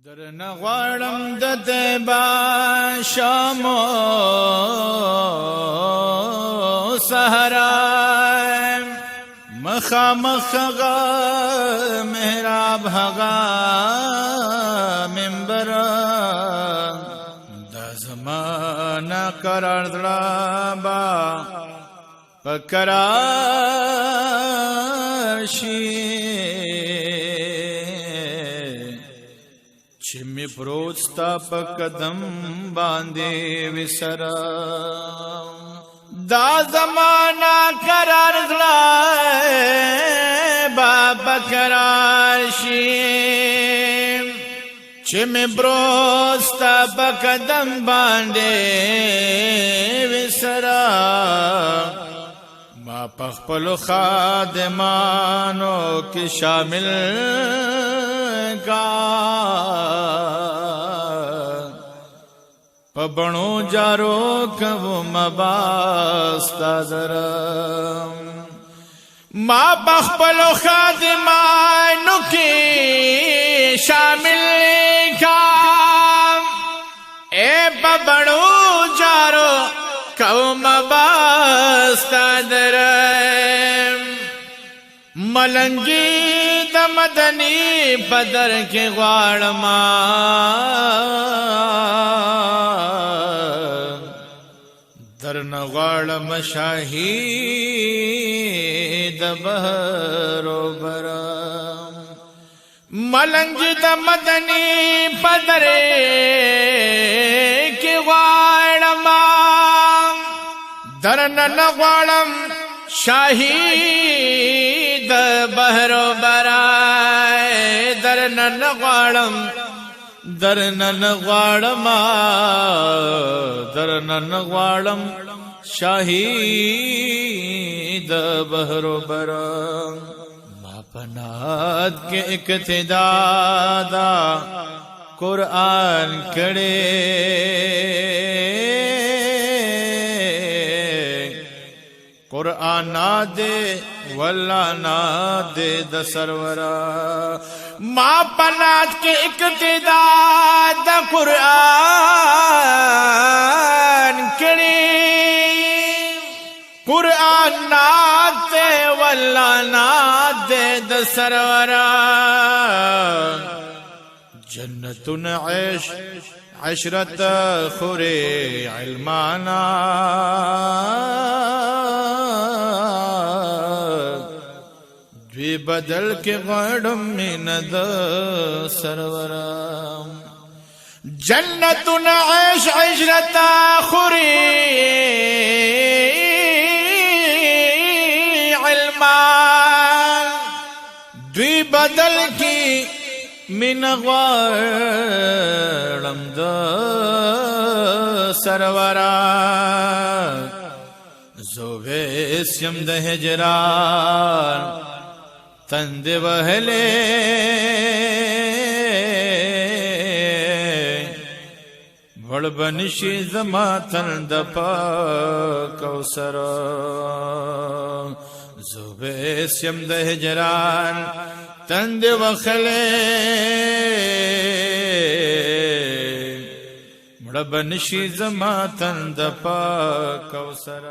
درنه غواړم د طیبه شامو صحرا مخامخ هغه محراب هغه منبر د زمانه قرار درابا پکرار شي چې می پروت ستا په قدم باندې وسره دا زمانہ قرار زړه بابا قرار شي چې می پروت ستا په قدم باندې وسره ما پخپل خادمانو کې شامل کا پبنو جارو کبو مباستا درم ما بخبلو خادمانو کی شامل کا اے پبنو جارو کبو مباستا درم ملنگی د مدنی بدر کې غواړما درنه غواړم شاهید بهرو برم ملنگی د مدنی بدر کې غواړما درنه غواړم شاهید بهرو برای درنن غواړم شاهید بهرو برای ما پناد کې اقتدا دا قرآن کړه قرآن دے واللہ نا دے د سرورا ما پنات کے اقتدا د قرآن کریم قرآن نات دے واللہ نات دے د سرورا جنت عیش عشرت خوری علمانا دوی بدل کے غړم مند سرورم جنت عیش عشرت خوری علمان دوی بدل کی من غواړم د سرورا زویسم د هجران تند وهله وړ بنشي زما تند کوثر زویسم د هجران تند وخله مړ بنشي زما تند کوثر